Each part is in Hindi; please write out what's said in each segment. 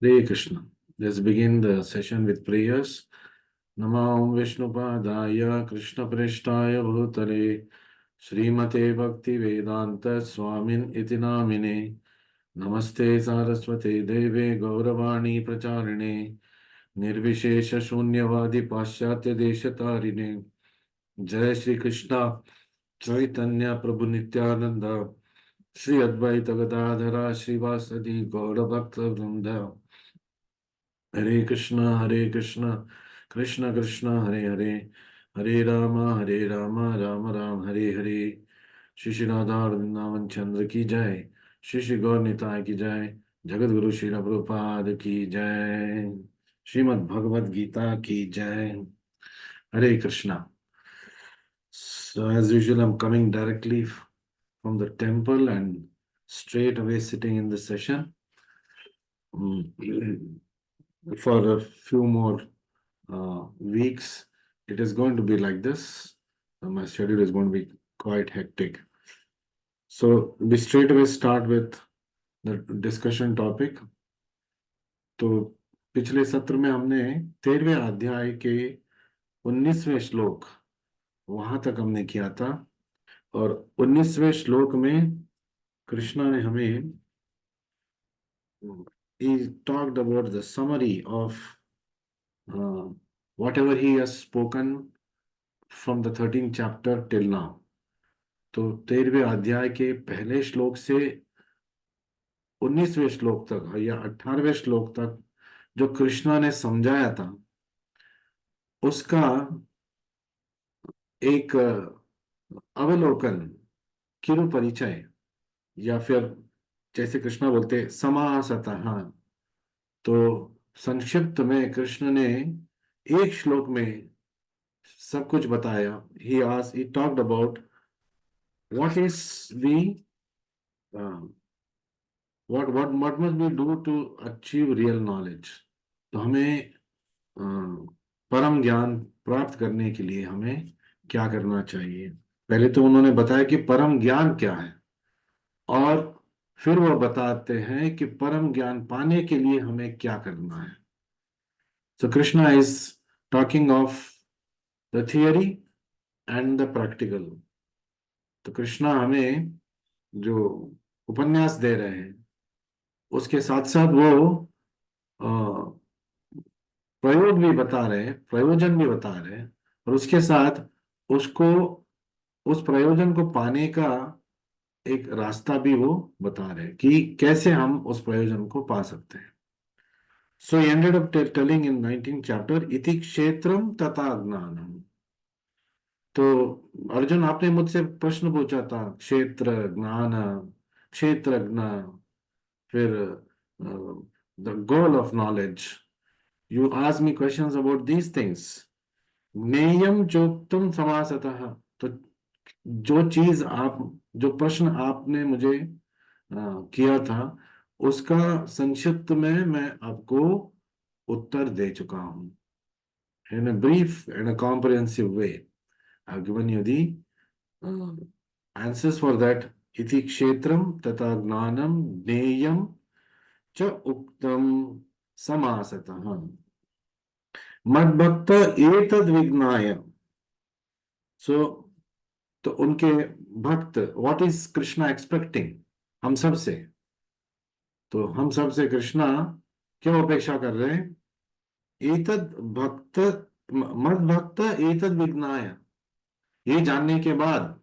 Hare Krishna. Let's begin the session with prayers. Namo Vishnupadaya Krishna Preshtaya Bhutale Srimate Bhakti Vedanta Swamin iti namine Namaste Saraswate Deve Gauravani Pracharine Nirvishesha Shunyavadi Paschatya Deshatarine Jai Shri Krishna Chaitanya Prabhu Nityananda Shri Advaita Gadadhara Srivasadi Gaurabhakta Vrinda Hare Krishna, Krishna Krishna, Hare Hare, Hare Rama, Rama Ram, Hare Hare. Shri Shri Radha Vrindavan चंद्र की जय, श्री श्री गौर निताय की जय, जगत गुरु श्री प्रभुपाद की जय, श्रीमद् भगवद गीता की जय. Hare Krishna. So as usual, I'm coming directly from the temple and straight away sitting in the session. For a few more weeks, it is going to be like this. My schedule is going to be quite hectic. So we straight away start with the discussion topic. तो पिछले सत्र में हमने 13वें अध्याय के 19वें श्लोक वहां तक हमने किया था, और 19वें श्लोक में कृष्णा ने हमें he talked about the summary of whatever he has spoken from the 13th chapter till now. तो 13वें अध्याय के पहले श्लोक से 19वें श्लोक तक या 18वें श्लोक तक जो कृष्णा ने समझाया था, उसका एक अवलोकन, किरु परिचय, या फिर जैसे कृष्णा बोलते समासतः, तो संक्षिप्त में कृष्ण ने एक श्लोक में सब कुछ बताया. He talked about what must we do to achieve real knowledge. तो हमें परम ज्ञान प्राप्त करने के लिए हमें क्या करना चाहिए. पहले तो उन्होंने बताया कि परम ज्ञान क्या है, और फिर वो बताते हैं कि परम ज्ञान पाने के लिए हमें क्या करना है. So Krishna is talking of the theory and the practical. तो कृष्णा हमें जो उपन्यास दे रहे हैं, उसके साथ साथ वो प्रयोग भी बता रहे हैं, प्रयोजन भी बता रहे हैं, और उसके साथ उसको, उस प्रयोजन को पाने का एक रास्ता भी वो बता रहे हैं कि कैसे हम उस प्रयोजन को पा सकते हैं. So he ended up telling in 19th chapter, इति क्षेत्रम तथा ज्ञानम. तो अर्जुन, आपने मुझसे प्रश्न पूछा था, क्षेत्र ज्ञान, क्षेत्रज्ञ, फिर the goal of knowledge. You ask me questions about these things. ज्ञेयम चोक्तम समासतः. तो जो चीज आप, जो प्रश्न आपने मुझे किया था, उसका संक्षिप्त में मैं आपको उत्तर दे चुका हूं. In a brief and a comprehensive way, I've given you the answers for that. Iti kshetram tata gnanam jneyam cha uktam samasatah. मद्भक्त एतद विज्ञाय. सो तो उनके भक्त, व्हाट इज कृष्णा एक्सपेक्टिंग हम सब से. तो हम सब से कृष्णा क्यों अपेक्षा कर रहे हैं. एतद भक्त, मद भक्त एतद विज्ञाय, ये जानने के बाद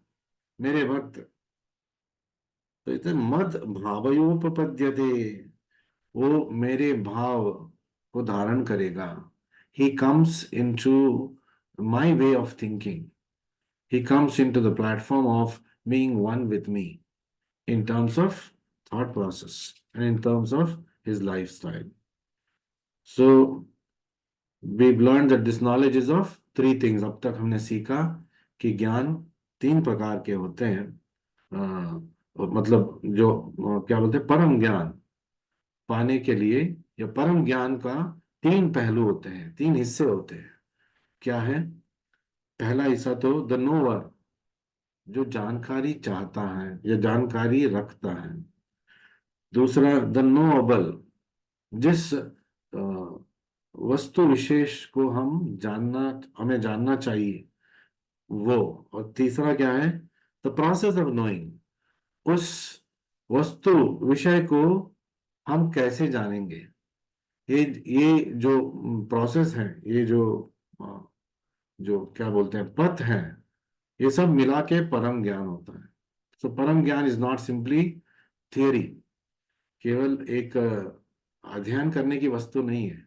मेरे भक्त, तो इतने मद भावयोपपद्यते, वो मेरे भाव को धारण करेगा. He comes into my way of thinking. He comes into the platform of being one with me in terms of thought process and in terms of his lifestyle. So we've learned that this knowledge is of three things. अब तक हमने सीखा कि ज्ञान तीन प्रकार के होते हैं. मतलब जो क्या बोलते हैं, परम ज्ञान पाने के लिए, या परम ज्ञान का तीन पहलू होते हैं, तीन हिस्से होते हैं. क्या है. पहला हिस्सा तो द नोवर, जो जानकारी चाहता है या जानकारी रखता है. दूसरा द नोएबल, जिस वस्तु विशेष को हमें जानना चाहिए वो। और तीसरा क्या है? The process of knowing. उस वस्तु विषय को हम कैसे जानेंगे? ये ये जो प्रोसेस है, ये अ, जो क्या बोलते हैं, पथ है, ये सब मिला के परम ज्ञान होता है। सो परम ज्ञान इज नॉट सिंपली थियरी, केवल एक अध्ययन करने की वस्तु नहीं है।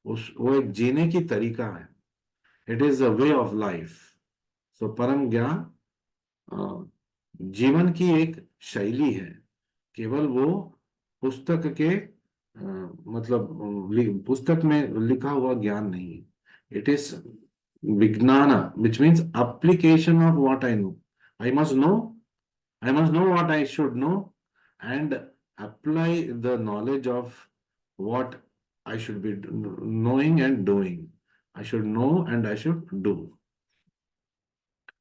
उस वो एक जीने की तरीका है। It is a way of life. So परम ज्ञान अ, जीवन की एक शैली है, केवल वो पुस्तक के मतलब पुस्तक में लिखा हुआ ज्ञान नहीं है। इट इज विज्ञान, which means application of what I know. I must know, I must know what I should know, and apply the knowledge of what I should be knowing and doing. I should know and I should do.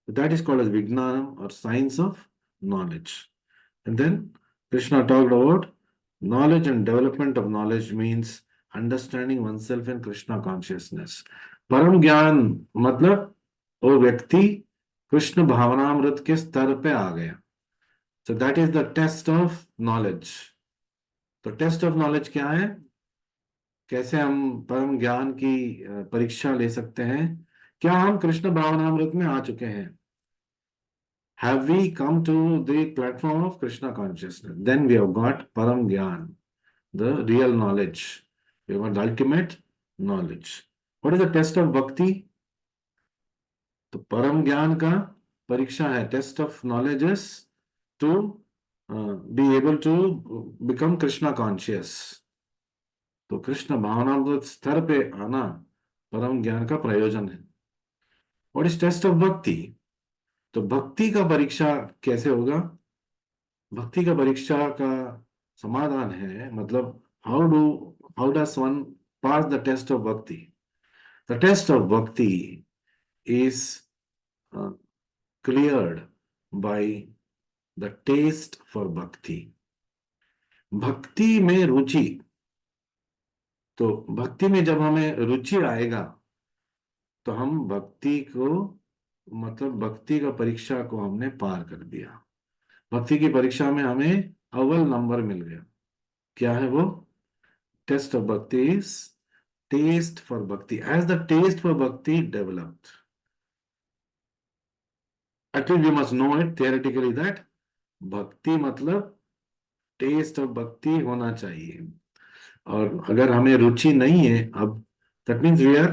That is called as Vijnanam, or science of knowledge. And then Krishna talked about knowledge and development of knowledge means understanding oneself in Krishna consciousness. परम ज्ञान मतलब वो व्यक्ति कृष्ण भावनामृत के स्तर पे आ गया। So that is the test of knowledge. तो टेस्ट ऑफ नॉलेज क्या है? कैसे हम परम ज्ञान की परीक्षा ले सकते हैं? क्या हम कृष्ण भावनामृत में आ चुके हैं? Have we come to the platform of Krishna consciousness? Then we have got Param Gyan, the real knowledge. We have got the ultimate knowledge. What is the test of bhakti? तो परम ज्ञान का परीक्षा है, test of knowledge is to be able to become Krishna conscious. तो कृष्ण भावनामृत स्तर पे आना परम ज्ञान का प्रयोजन है। व्हाट इज टेस्ट ऑफ भक्ति? तो भक्ति का परीक्षा कैसे होगा? भक्ति का परीक्षा का समाधान है, मतलब how does one pass the test of bhakti? The test of bhakti is cleared by the test for bhakti. भक्ति में रुचि। तो भक्ति में जब हमें रुचि आएगा तो हम भक्ति को, मतलब भक्ति का परीक्षा को हमने पार कर दिया। भक्ति की परीक्षा में हमें अव्वल नंबर मिल गया। क्या है वो? Test of bhakti is taste for bhakti. As the taste for bhakti developed, at least we must know it theoretically that भक्ति मतलब टेस्ट ऑफ भक्ति होना चाहिए। और अगर हमें रुचि नहीं है अब, that means we are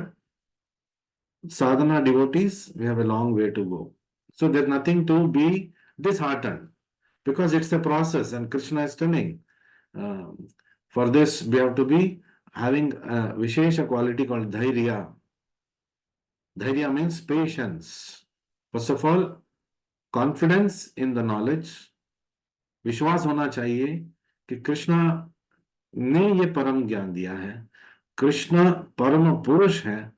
sadhana devotees, we have a long way to go. So there's nothing to be disheartened, because it's a process, and Krishna is telling uh, for this we have to be having a vishesha quality called dhairya. Dhairya means patience. First of all, confidence in the knowledge, विश्वास होना चाहिए कि कृष्ण ने ये परम ज्ञान दिया है। कृष्ण परम पुरुष है,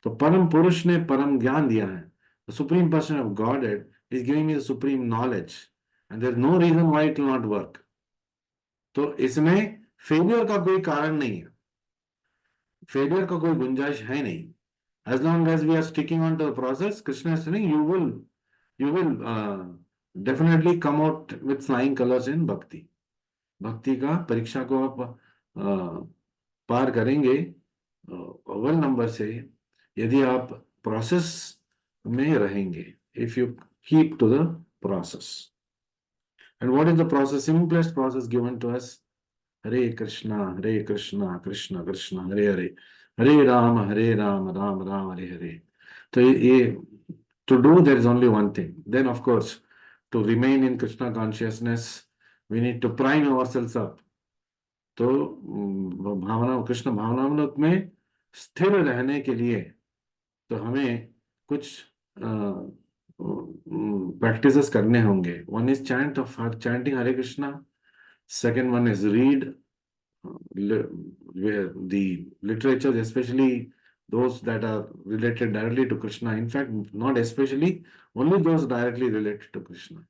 तो परम पुरुष ने परम ज्ञान दिया है। The supreme person of godhead is giving me the supreme knowledge, and there is no reason why it will not work. तो इसमें फेलियर का कोई कारण नहीं है, फेलियर का कोई गुंजाइश है नहीं। As long as we are sticking on to the process, Krishna is telling you will definitely come out with flying colours in bhakti. भक्ति का परीक्षा को आप पार करेंगे अव्वल नंबर से, यदि आप प्रोसेस में रहेंगे, if you keep to the process. And what is the process? Simplest process given to us, Hare Krishna Krishna Krishna Hare Hare, Hare Ram Ram Ram Hare Hare. तो ये to do there is only one thing, then of course to remain in Krishna consciousness we need to prime ourselves up. तो भावना, कृष्ण भावनामृत में स्थिर रहने के लिए तो हमें कुछ प्रैक्टिसेस करने होंगे। One is chant of chanting Hare Krishna, second one is read the literatures, especially those that are related directly to Krishna. In fact, not especially, only those directly related to Krishna.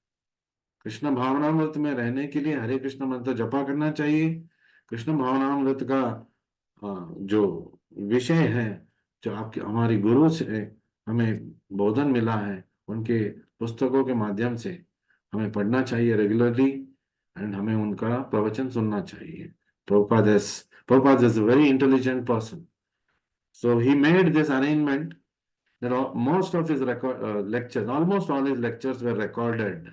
Krishna भावनामृत में रहने के लिए हरे कृष्ण मंत्र जपा करना चाहिए। कृष्ण भावनामृत का जो विषय है, जो आपके हमारी गुरु से हमें बोधन मिला है, उनके पुस्तकों के माध्यम से हमें पढ़ना चाहिए रेगुलरली, एंड हमें उनका प्रवचन सुनना चाहिए। Prabhupada is a very intelligent person. So he made this arrangement that most of his lectures, almost all his lectures were recorded,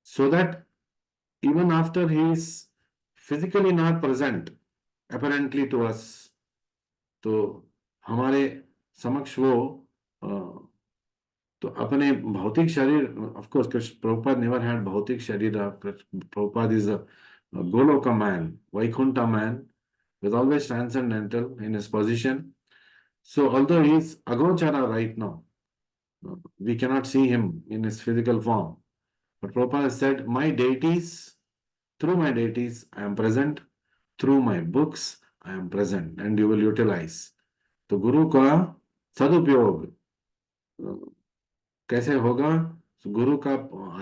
so that even after he is physically not present, apparently to us, तो हमारे समक्ष वो अ, तो अपने भौतिक शरीर, of course Krishna Prabhupada never had भौतिक शरीर। Prabhupada is a Goloka man, Vaikuntha man, was always transcendental in his position. So although he is agochara right now, we cannot see him in his physical form. But Prabhupada said, my deities, through my deities, I am present. Through my books, I am present, and you will utilize. तो गुरु का सदुपयोग कैसे होगा? तो गुरु का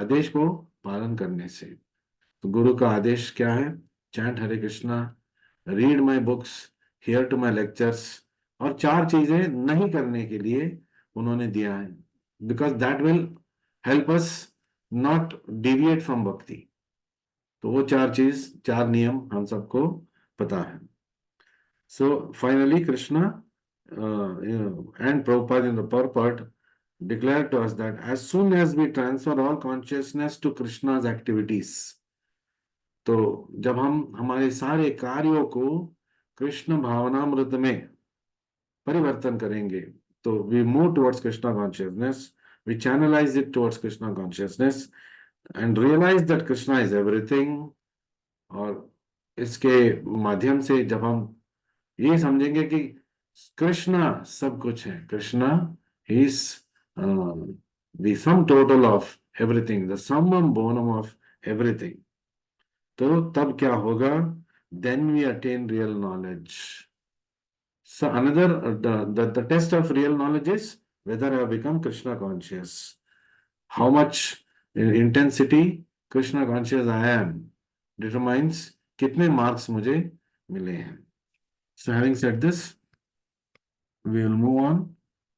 आदेश को पालन करने से। तो गुरु का आदेश क्या है? Chant Hare Krishna, read my books, hear to my lectures. और चार चीजें नहीं करने के लिए उन्होंने दिया है, because that will help us not deviate from भक्ति। तो वो चार नियम हम सबको पता है। So finally Krishna and Prabhupada in the purport declared to us that as soon as we transfer all consciousness to Krishna's activities, तो जब हम हमारे सारे कार्यों को कृष्ण भावनामृत में परिवर्तन करेंगे, तो we move towards Krishna consciousness, we channelise it towards Krishna consciousness and realise that Krishna is everything. और इसके माध्यम से जब हम ये समझेंगे कि कृष्णा सब कुछ है, Krishna is the sum total of everything, the summum bonum of everything, तो तब क्या होगा? Then we attain real knowledge. So another the test of real knowledge is whether I have become Krishna conscious. How much intensity Krishna conscious I am determines कितने marks मुझे मिले हैं। So having said this, we will move on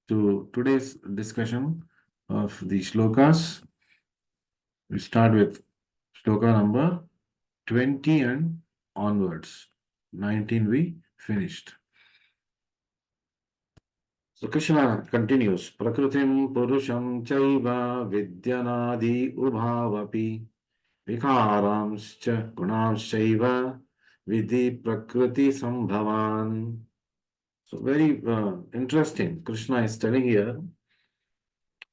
to today's discussion of the shlokas. We start with shloka number 20 and onwards. 19 we finished. So Krishna continues, Prakritim Purusham Chaiva Vidyanadi Ubhavapi Vikaramscha Gunamshaiva Vidhi Prakriti Sambhavan. So very interesting. Krishna is telling here,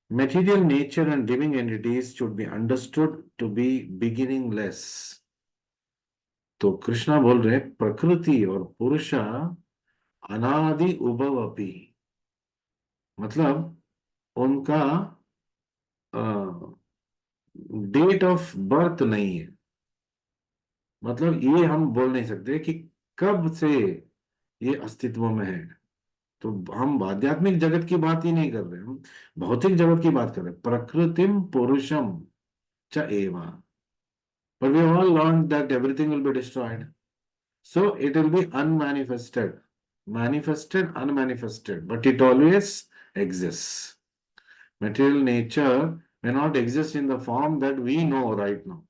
material nature and living entities should be understood to be beginningless. तो कृष्णा बोल रहे प्रकृति और पुरुषा अनादि उभवपि, मतलब उनका डेट ऑफ बर्थ नहीं है। मतलब ये हम बोल नहीं सकते कि कब से ये अस्तित्व में है। तो हम आध्यात्मिक जगत की बात ही नहीं कर रहे, हम भौतिक जगत की बात कर रहे हैं। प्रकृतिम पुरुषम च एवा, but we have all learned that everything will be destroyed, so it will be unmanifested, manifested, unmanifested, but it always exists. Material nature may not exist in the form that we know right now,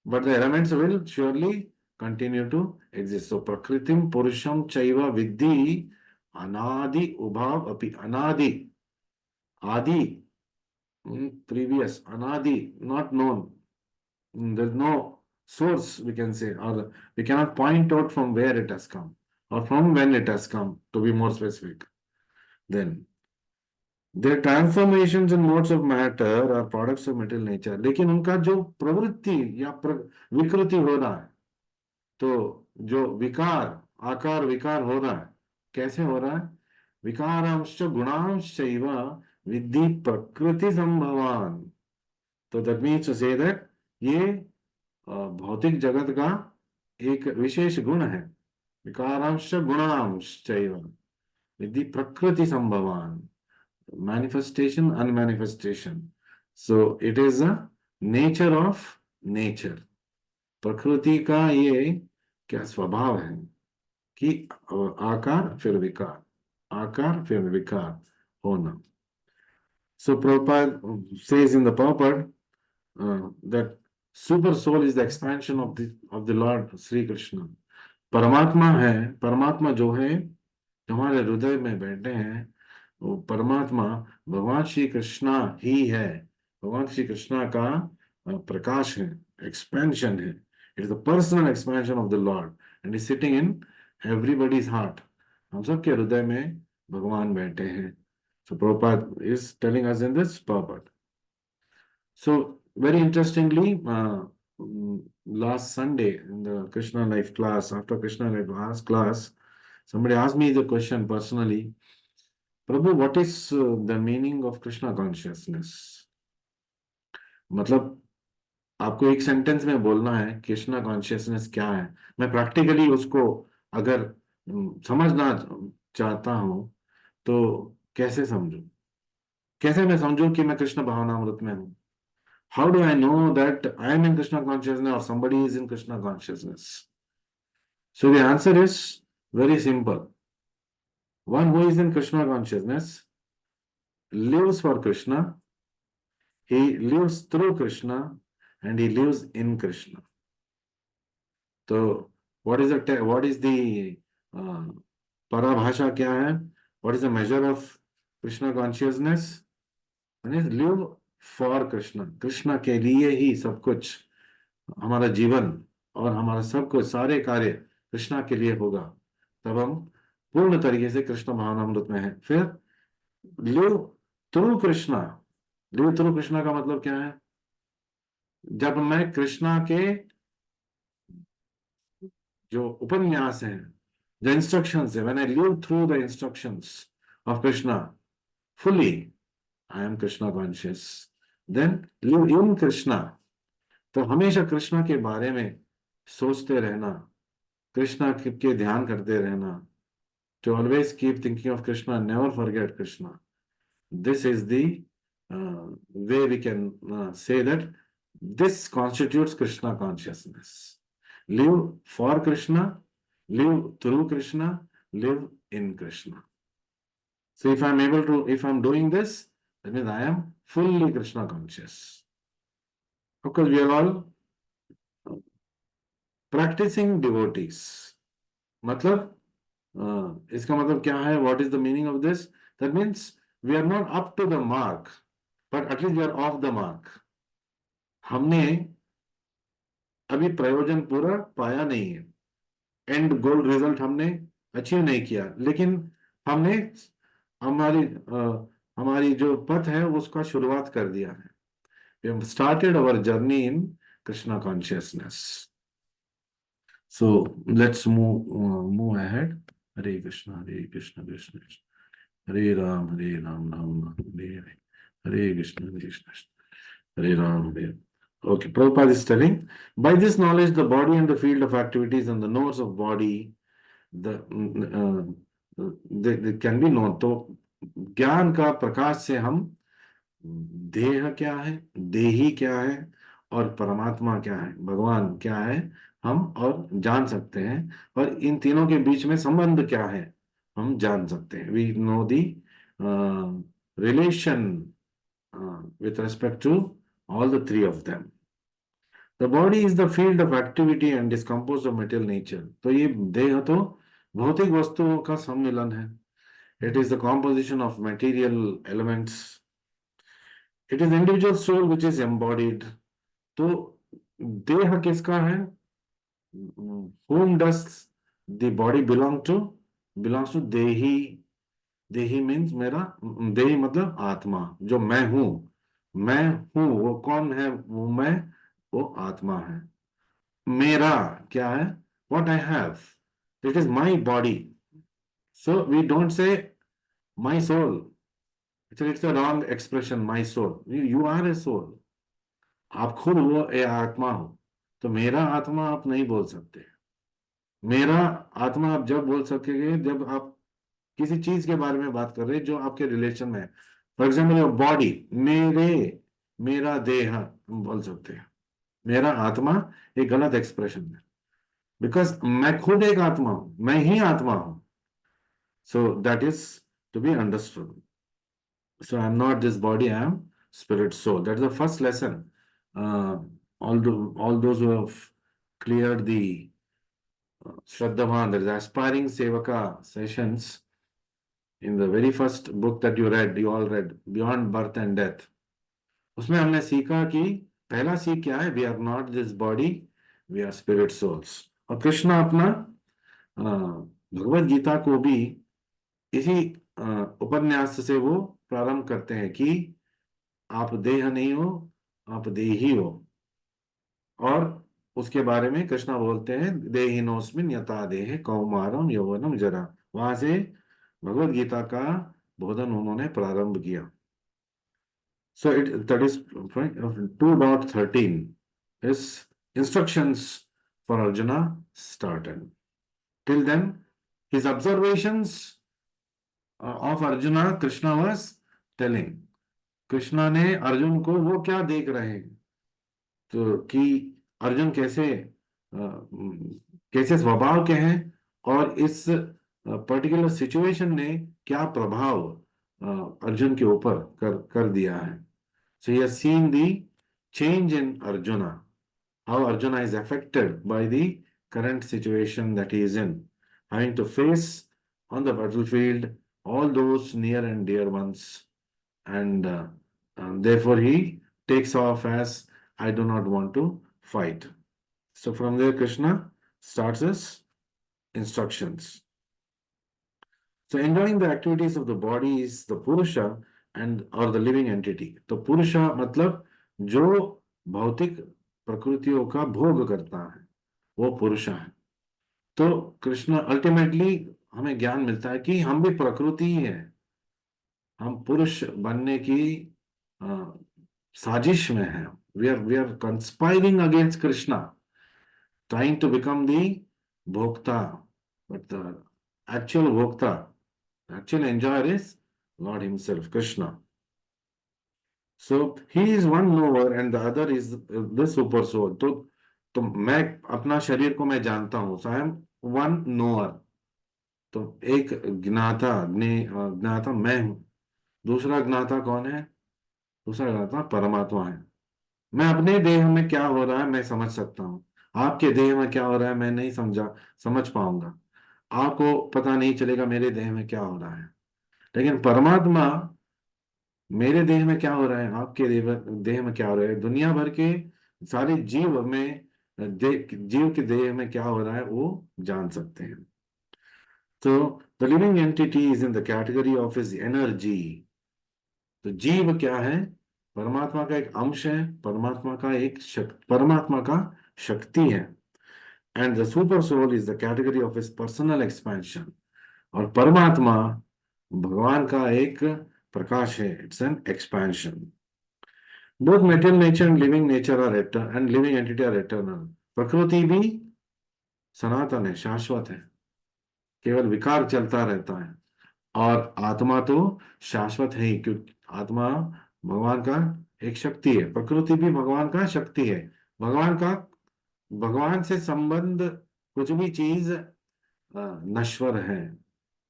but the elements will surely continue to exist. So prakritim purusham chaiva vidhi anadi ubhav api. Anadi, adi, previous, anadi, not known. There's no source, we can say, or we cannot point out from where it has come or from when it has come, to be more specific. Then their transformations and modes of matter are products of material nature. लेकिन उनका जो प्रवृत्ति या विकृति हो रहा है, तो जो विकार, आकार विकार हो रहा है, कैसे हो रहा है? विकारांश गुणांश विद्धि प्रकृति संभवान। तो that means to say that ये भौतिक जगत का एक विशेष गुण है। विकारांश गुणांश विद्धि प्रकृति संभवान, manifestation, unmanifestation. So it is a nature of nature. प्रकृति का ये क्या स्वभाव है कि आकार फिर विकार, आकार फिर विकार होना. So Prabhupada says in the Prabhupada that super soul is the expansion of the Lord Sri Krishna. परमात्मा है, परमात्मा जो है हमारे हृदय में बैठे हैं, वो परमात्मा भगवान श्री कृष्णा ही है. भगवान श्री कृष्णा का प्रकाश है, एक्सपेंशन है. It is the personal expansion of the Lord and is sitting in everybody's heart. हम सबके हृदय में भगवान बैठे हैं. So Prabhupada is telling us in this Prabhupada. So very interestingly, last Sunday in the Krishna Life class, after Krishna Life class, somebody asked me the question personally, Prabhu, what is the meaning of Krishna consciousness? मतलब आपको एक सेंटेंस में बोलना है कृष्णा कॉन्शियसनेस क्या है. मैं प्रैक्टिकली उसको अगर समझना चाहता हूं तो कैसे समझूं, कैसे मैं समझूं कि मैं कृष्ण भावनामृत में हूं. How do I know that I am in Krishna consciousness or somebody is in Krishna consciousness? So the answer is very simple. One who is in Krishna consciousness lives for Krishna, he lives through Krishna, and he lives in Krishna. So what is the uh, parabhasha क्या है? What is the measure of Krishna consciousness? One is live for Krishna. Krishna के लिए ही सब कुछ, हमारा जीवन और हमारा सब कुछ, सारे कार्य कृष्णा के लिए होगा. तब हम पूर्ण तरीके से कृष्ण भावनामृत में हैं. फिर live through Krishna. Live through Krishna का मतलब क्या है? जब मैं कृष्णा के जो उपन्यास हैं, जो इंस्ट्रक्शंस है, when I live through the instructions of Krishna fully, I am Krishna conscious. Then live in Krishna. तो हमेशा कृष्णा के बारे में सोचते रहना, कृष्णा के ध्यान करते रहना. To always keep thinking of Krishna, never forget Krishna. This is the way we can say that this constitutes Krishna consciousness. Live for Krishna, live through Krishna, live in Krishna. So if I'm doing this, that means I am fully Krishna conscious. Of course, we are all practicing devotees. मतलब इसका मतलब क्या है? What is the meaning of this? That means we are not up to the mark, but at least we are off the mark. हमने अभी प्रयोजन पूरा पाया नहीं है, एंड गोल रिजल्ट हमने अचीव नहीं किया, लेकिन हमने हमारी हमारी जो पथ है उसका शुरुआत कर दिया है. We have started our journey in Krishna consciousness. So let's move ahead. Hare Krishna, Hare Krishna, Krishna Krishna, Hare Ram, Ram Ram, Hare Hare, Hare Krishna, Hare Krishna, Hare Ram, Hare. Okay, Prabhupada is telling, by this knowledge, the body and the field of activities and the nodes of body, they can be known. तो ज्ञान का प्रकाश से हम देह क्या है, देही क्या है, और परमात्मा क्या है, भगवान क्या है, हम और जान सकते हैं. और इन तीनों के बीच में संबंध क्या है, हम जान सकते हैं. We know the relation with respect to all the three of them. The body is the field of activity and is composed of material nature. तो ये देह तो भौतिक वस्तुओं का सम्मिलन है. It is the composition of material elements. It is the individual soul which is embodied. तो देह किसका है? Whom does the body belong to? Belongs to देही. देही मीन्स मेरा, देही मतलब आत्मा, जो मैं हूं. मैं हूं वो कौन है? वो मैं, वो आत्मा है. मेरा क्या है? What I have. It is my body. So we don't say my soul. It's a wrong expression, my soul. You are a soul. आप खुद वो ए आत्मा हो. तो मेरा आत्मा आप नहीं बोल सकते. मेरा आत्मा आप जब बोल सकेंगे जब आप किसी चीज के बारे में बात कर रहे हैं जो आपके रिलेशन में है. फॉर एग्जाम्पल योर बॉडी, मेरा देह हम बोल सकते हैं. मेरा आत्मा एक गलत एक्सप्रेशन है. बिकॉज मैं खुद एक आत्मा हूं, मैं ही आत्मा हूं. So that is to be understood. So I'm not this body, I am spirit soul. That's the first lesson. All those who have cleared the Shraddhavan, that is aspiring Sevaka sessions, in the very first book that you all read, Beyond Birth and Death, उसमें हमने सीखा कि पहला सीख क्या है, we are not this body, we are spirit souls. और कृष्णा अपना भगवत गीता को भी इसी उपन्यास से वो प्रारंभ करते हैं कि आप देह नहीं हो, आप देही हो. और उसके बारे में कृष्णा बोलते हैं देहिनोस्मिन यथा देह कौमारम यौवनम जरा. वहां से भगवत गीता का बोधन उन्होंने प्रारंभ किया. So it that is 2.13 is instructions for Arjuna started. Till then, his observations of Arjuna, Krishna was telling. Krishna ने अर्जुन को वो क्या देख रहे हैं, तो कि अर्जुन कैसे स्वभाव के हैं, और इस पर्टिकुलर सिचुएशन ने क्या प्रभाव अर्जुन के ऊपर कर दिया है. So he has seen the change in Arjuna, how Arjuna is affected by the current situation that he is in, having to face on the battlefield all those near and dear ones, and therefore he takes off as I do not want to fight. So from there, Krishna starts his instructions. So enjoying the activities of the body is the Purusha and or the living entity. तो पुरुषा मतलब जो भौतिक प्रकृतियों का भोग करता है, वो पुरुषा है. तो कृष्ण अल्टीमेटली हमें ज्ञान मिलता है कि हम भी प्रकृति ही है. हम पुरुष बनने की अ, साजिश में हैं. We are conspiring against Krishna, trying to become the bhokta, but the actual bhokta, actual enjoyer is Lord himself, Krishna. So he is one knower and the other is the super soul. तो मैं अपना शरीर को मैं जानता हूं, so I am one knower. तो एक ज्ञाता मैं हूं. दूसरा ज्ञाता कौन है? दूसरा ज्ञाता परमात्मा है. मैं अपने देह में क्या हो रहा है मैं समझ सकता हूँ, आपके देह में क्या हो रहा है मैं नहीं समझ पाऊंगा. आपको पता नहीं चलेगा मेरे देह में क्या हो रहा है. लेकिन परमात्मा, मेरे देह में क्या हो रहा है, आपके देह में क्या हो रहा है, दुनिया भर के सारे जीव में जीव के देह में क्या हो रहा है वो जान सकते हैं. तो the living entity is in the category of his energy. तो जीव क्या है? परमात्मा का एक अंश है, परमात्मा का शक्ति है. And the super soul is the category of his personal expansion. और परमात्मा भगवान का एक प्रकाश है, it's an expansion. Both material nature and living nature are and living entity are eternal. प्रकृति भी सनातन है, शाश्वत है, केवल विकार चलता रहता है. और आत्मा तो शाश्वत है ही, क्योंकि आत्मा भगवान का एक शक्ति है. प्रकृति भी भगवान का शक्ति है. भगवान से संबंध कुछ भी चीज नश्वर है,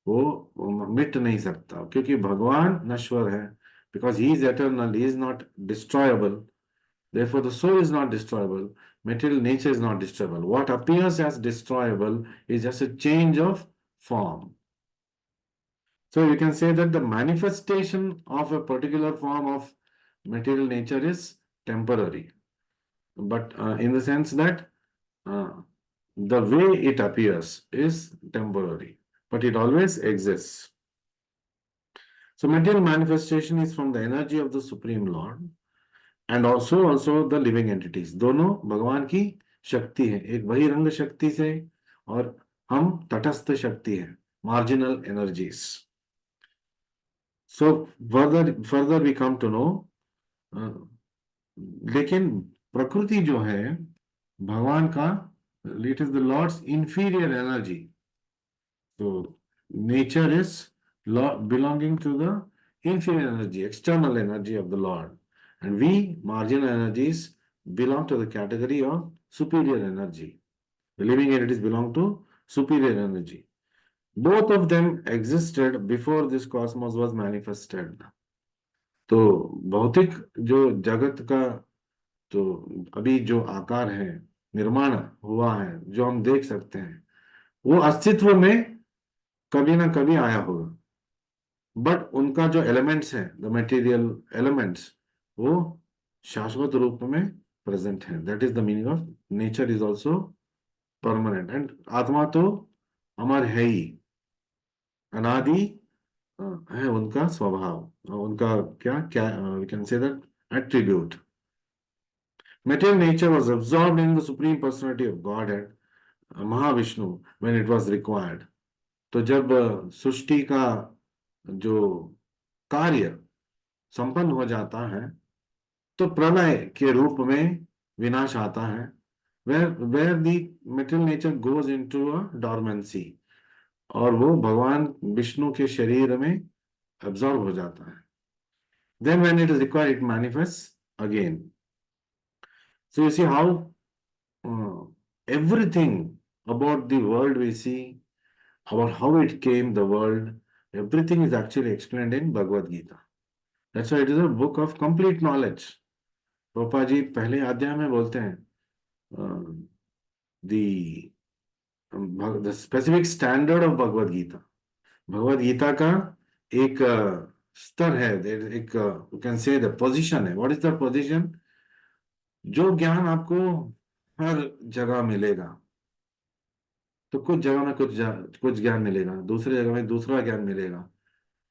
वो मिट नहीं सकता, क्योंकि भगवान नश्वर है. Because he is eternal, he is not destroyable. Therefore, the soul is not destroyable. Material nature is not destroyable. What appears as destroyable is just a change of form. So you can say that the manifestation of a particular form of material nature is temporary, but in the sense that uh, the way it appears is temporary, but it always exists. So material manifestation is from the energy of the Supreme Lord and also the living entities. दोनों भगवान की शक्ति है, एक बहिरंग शक्ति से और हम तटस्थ शक्ति है, marginal energies. So further we come to know, लेकिन प्रकृति जो है भगवान का, it is the Lord's inferior energy. So nature is belonging to the inferior energy, external energy of the Lord, and we marginal energies belong to the category of superior energy. The living entities belong to superior energy. Both of them existed before this cosmos was manifested. तो भौतिक जो जगत का तो अभी जो आकार है, निर्माण हुआ है, जो हम देख सकते हैं, वो अस्तित्व में कभी ना कभी आया होगा। बट उनका जो एलिमेंट्स है, द मटेरियल एलिमेंट्स, वो शाश्वत रूप में प्रेजेंट है। That is the meaning of nature is also permanent. And आत्मा तो अमर है ही, अनादि है उनका स्वभाव, उनका क्या क्या we can say that attribute. Material nature was absorbed in the supreme personality of Godhead, Mahavishnu, when it was required. तो जब सृष्टि का जो कार्य संपन्न हो जाता है, तो प्रलय के रूप में विनाश आता है, where the material nature goes into a dormancy, और वो भगवान विष्णु के शरीर में absorb हो जाता है। Then when it is required, it manifests again. So you see how uh, everything about the world we see, about how it came, the world, everything is actually explained in Bhagavad Gita. That's why it is a book of complete knowledge. Prabhupada जी पहले अध्याय में बोलते हैं the the specific standard of Bhagavad Gita. Bhagavad Gita का एक स्तर है, एक you can say the position है. What is the position? जो ज्ञान आपको हर जगह मिलेगा, तो कुछ जगह में कुछ ज्ञान मिलेगा, दूसरी जगह में दूसरा ज्ञान मिलेगा,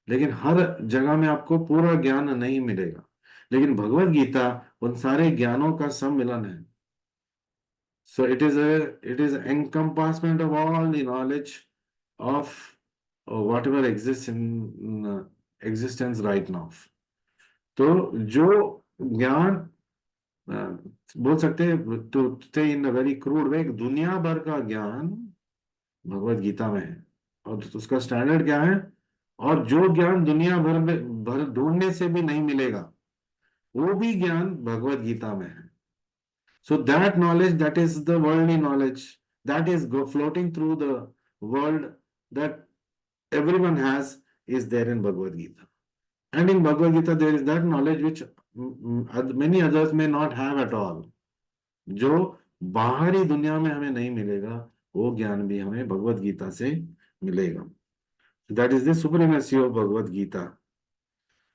लेकिन हर जगह में आपको पूरा ज्ञान नहीं मिलेगा। लेकिन भगवत गीता उन सारे ज्ञानों का सम्मिलन है। सो it is encompassment of all the knowledge of whatever exists in existence right now. तो जो ज्ञान बोल सकते हैं, to stay in a very crude way, दुनिया भर का ज्ञान भगवत गीता में है। और उसका स्टैंडर्ड क्या है? और जो ज्ञान दुनिया भर में भर ढूंढने से भी नहीं मिलेगा, वो भी ज्ञान भगवत गीता में है। So that knowledge, that is the worldly knowledge, that is floating through the world, that everyone has, is there in Bhagavad Gita. And in Bhagavad Gita there is that knowledge which many others may not have at all. जो बाहरी दुनिया में हमें नहीं मिलेगा, वो ज्ञान भी हमें भगवत गीता से मिलेगा। That is the supremacy of Bhagavad Gita.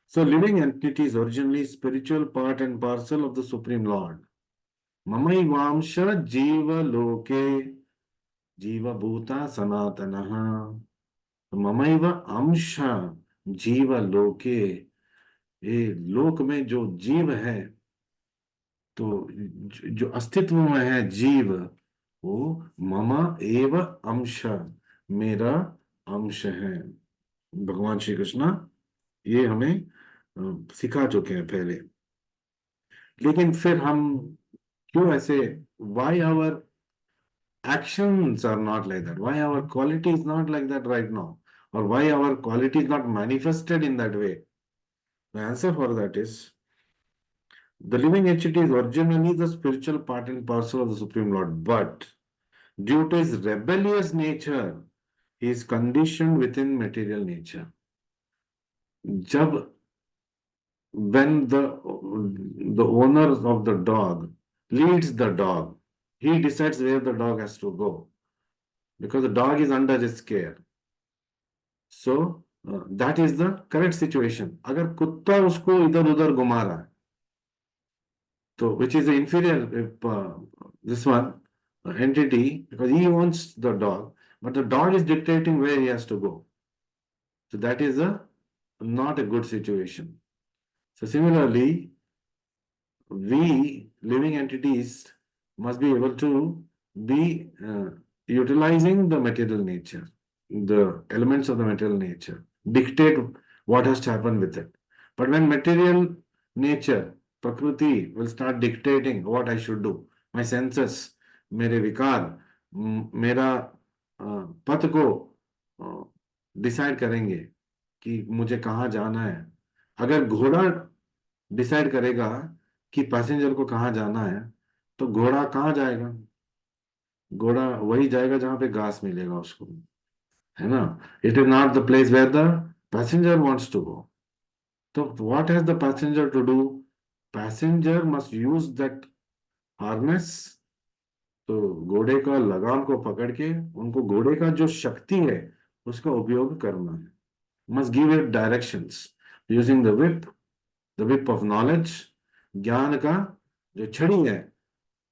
So living entity is originally spiritual part and parcel of the Supreme Lord. Mamaivamsha jiva loke jiva bhuta sanatanaha. ममैव अंश जीव लोके, ये लोक में जो जीव है, तो जो अस्तित्व में है जीव, वो मम एव अंश, मेरा अंश है। भगवान श्री कृष्ण ये हमें सिखा चुके हैं पहले। लेकिन फिर हम क्यों ऐसे, why our actions are not like that, why our quality is not like that right now, or why our quality is not manifested in that way? The answer for that is the living entity is originally the spiritual part and parcel of the Supreme Lord, but due to his rebellious nature, he is conditioned within material nature. जब when the owner of the dog leads the dog, he decides where the dog has to go because the dog is under his care. So that is the correct situation. अगर कुत्ता उसको इधर उधर घुमा रहा है, तो which is the inferior this one entity, because he owns the dog, but the dog is dictating where he has to go. So that is not a good situation. So similarly, we living entities must be able to be utilizing the material nature, the elements of the material nature, dictate what has to happen with it. But when material nature, Prakriti, will start dictating what I should do, my senses, मेरे विकार, मेरा पथ को डिसाइड करेंगे कि मुझे कहाँ जाना है। अगर घोड़ा डिसाइड करेगा कि पैसेंजर को कहाँ जाना है, तो घोड़ा कहाँ जाएगा? घोड़ा वही जाएगा जहां पे घास मिलेगा उसको, है ना? It is not the place where the passenger wants to go. तो what has the passenger to do? Passenger must use that harness. तो घोड़े का लगाम को पकड़ के उनको घोड़े का जो शक्ति है उसका उपयोग करना है। Must give it directions using the whip of knowledge. ज्ञान का जो छड़ी है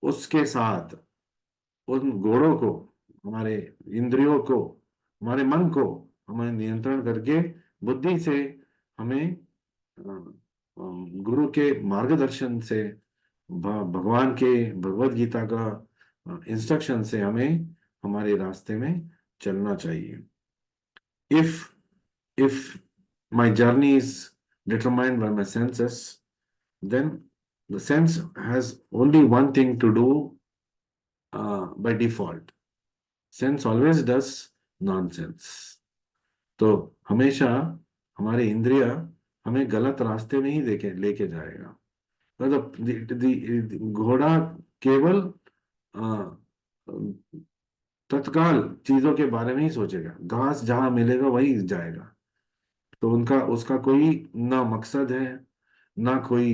उसके साथ उन घोड़ों को, हमारे इंद्रियों को, हमारे मन को हमें नियंत्रण करके बुद्धि से हमें गुरु के मार्गदर्शन से, भगवान के भगवत गीता का इंस्ट्रक्शन से हमें हमारे रास्ते में चलना चाहिए। If my journey is determined by my senses, then the sense has only one thing to do by default. Sense always does nonsense. तो हमेशा हमारे इंद्रिय हमें गलत रास्ते में ही देके लेके जाएगा। मतलब घोड़ा केवल अ, तत्काल चीजों के बारे में ही सोचेगा, घास जहां मिलेगा वही जाएगा। तो उनका उसका कोई ना मकसद है, ना कोई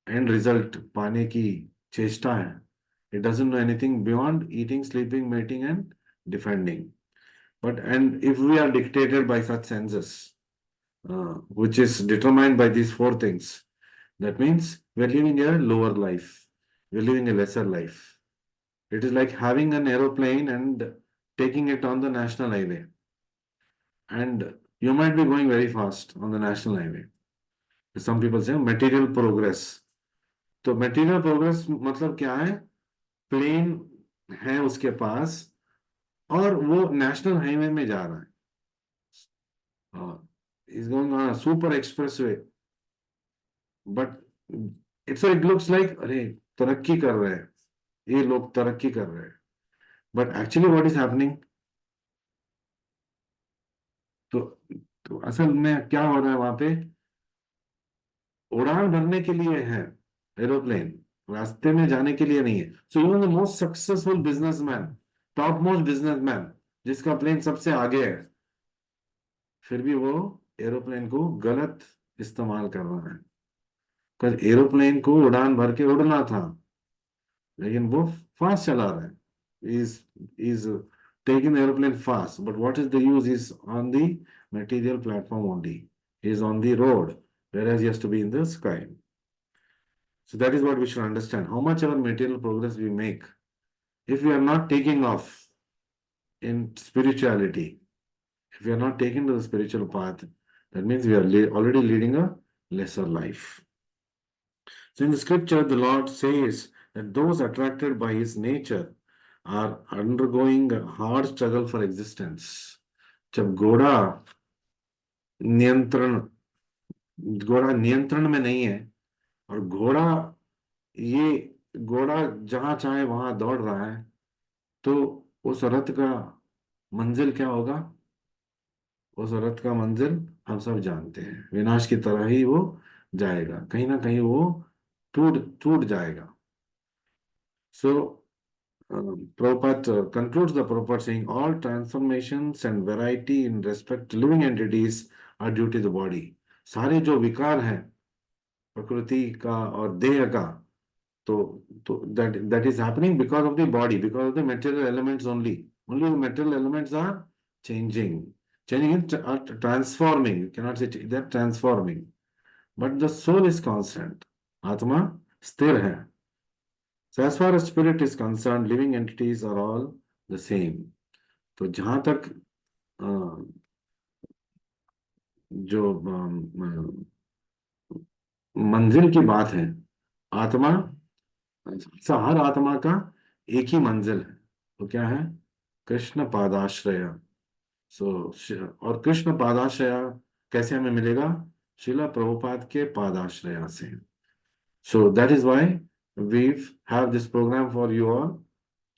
एंड रिजल्ट पाने की चेष्टा है। It doesn't know anything beyond eating, sleeping, mating and defending. But and if we are dictated by such senses which is determined by these four things, that means we're living a lower life, we're living a lesser life. It is like having an aeroplane and taking it on the national highway, and you might be going very fast on the national highway. Some people say material progress. तो material progress मतलब क्या है? प्लेन है उसके पास और वो नेशनल हाईवे में जा रहा है, is going on super express way, but it looks like अरे तरक्की कर रहे हैं, ये लोग तरक्की कर रहे हैं, but actually what is happening? तो, तो असल में क्या हो रहा है वहां पे? उड़ान भरने के लिए है एरोप्लेन, रास्ते में जाने के लिए नहीं है। So even the most successful businessman, top most businessman, जिसका प्लेन सबसे आगे है, फिर भी वो एरोप्लेन को गलत इस्तेमाल कर रहा है। पर एरोप्लेन को उड़ान भर के उड़ना था, लेकिन वो फास्ट चला रहा है, is is taking the aeroplane fast, but what is the use? Is on the material platform only, is on the road, whereas he has to be in the sky. So that is what we should understand. How much our material progress we make, if we are not taking off in spirituality, if we are not taken to the spiritual path, that means we are already leading a lesser life. So in the scripture, the Lord says that those attracted by his nature are undergoing a hard struggle for existence. जब नियंत्रण घोड़ा नियंत्रण में नहीं है, और ये घोड़ा जहां चाहे वहां दौड़ रहा है, तो उस रथ का मंजिल क्या होगा? उस रथ का मंजिल हम सब जानते हैं, विनाश की तरह ही वो जाएगा, कहीं ना कहीं वो टूट टूट जाएगा। So Prabhupada concludes the Prabhupada saying, all transformations and variety in respect to living entities are due to the body. सारे जो विकार हैं प्रकृति का और देह का, तो that is happening because of the body, because of the material elements only. Only the material elements are changing. Changing is transforming. You cannot say they're transforming. But the soul is constant. आत्मा स्थिर है। So as far as spirit is concerned, living entities are all the same. तो जहां तक अ, जो मंजिल की बात है, आत्मा, हर आत्मा का एक ही मंजिल है। तो क्या है? कृष्ण पादाश्रय। सो और कृष्ण पादाश्रय कैसे हमें मिलेगा? शिला प्रभुपाद के पादाश्रय से। So that is why we have this program for you all.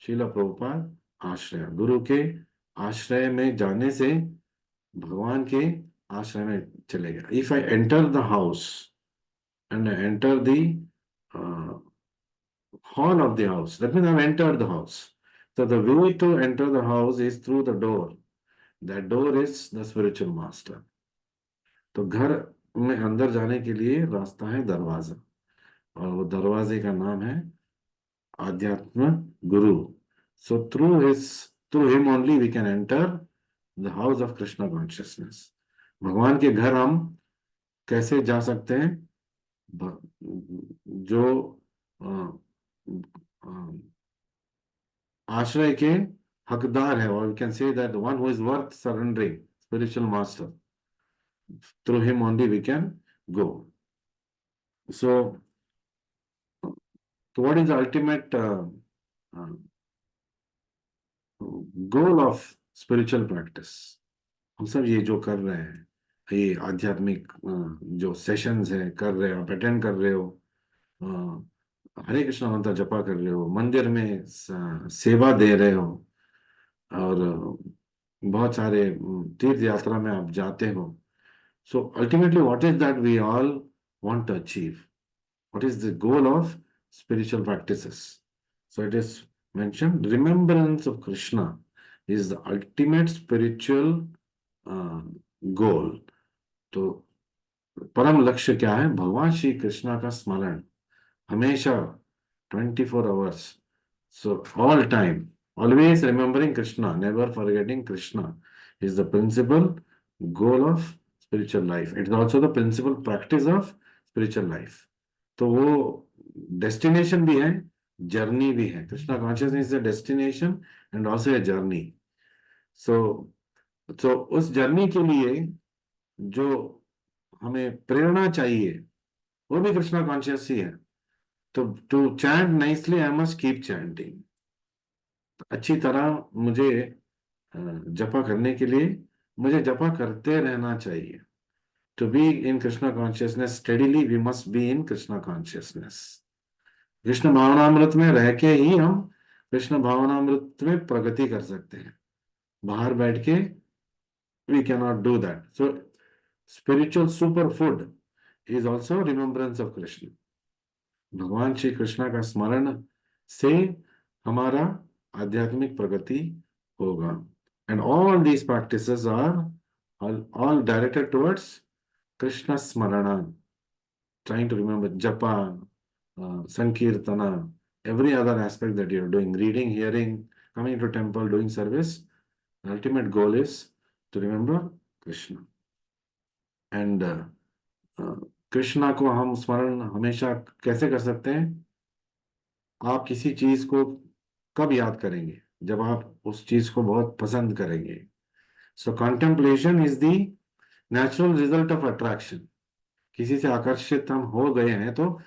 Srila Prabhupada आश्रय, गुरु के आश्रय में जाने से भगवान के आश्रय में चलेगा। If I enter the house and I enter the hall of the house, that means I enter the house. So the way to enter the house is through the door. That door is the spiritual master. तो घर में अंदर जाने के लिए रास्ता है दरवाजा, और वो दरवाजे का नाम है आध्यात्म गुरु. So through him only we can enter the house of Krishna consciousness. भगवान के घर हम कैसे जा सकते हैं? जो अ, अ, आश्रय के हकदार है, और we can say that one who is worth surrendering, spiritual master. Through him only we can go. So what is the ultimate goal of spiritual practice? हम सब ये जो कर रहे हैं, ये आध्यात्मिक जो सेशंस है कर रहे हो, आप अटेंड कर रहे हो, हरे कृष्णा मंत्र जपा कर रहे हो, मंदिर में सेवा दे रहे हो, और बहुत सारे तीर्थ यात्रा में आप जाते हो. So ultimately what is that we all want to achieve? What is the goal of spiritual practices? So it is mentioned remembrance of Krishna is the ultimate spiritual goal. तो परम लक्ष्य क्या है? भगवान श्री कृष्णा का स्मरण हमेशा, 24 hours. So all time, always remembering Krishna, never forgetting Krishna is the principal goal of spiritual life. It is also the principal practice of spiritual life. तो वो डेस्टिनेशन भी है, जर्नी भी है. Krishna consciousness is a destination and also a journey. So so उस जर्नी के लिए जो हमें प्रेरणा चाहिए, वो भी कृष्णा कॉन्शियस ही है. तो to chant nicely I must keep chanting. अच्छी तरह मुझे जपा करने के लिए मुझे जपा करते रहना चाहिए. To be in Krishna consciousness steadily we must be in Krishna consciousness. Krishna भावनामृत में रह के ही हम कृष्ण भावनामृत में प्रगति कर सकते हैं. बाहर बैठ के we can not do that. So spiritual super food is also remembrance of Krishna. भगवान श्री कृष्णा का स्मरण से हमारा आध्यात्मिक प्रगति होगा. And all these practices are all directed towards Krishna स्मरण. Trying to remember japa, sankirtana, every other aspect that you're doing, reading, hearing, coming to temple, doing service, the ultimate goal is to remember Krishna. And Krishna को हम स्मरण हमेशा कैसे कर सकते हैं? आप किसी चीज को कब याद करेंगे? जब आप उस चीज को बहुत पसंद करेंगे. So contemplation is the natural result of attraction. किसी से आकर्षित हम हो गए हैं तो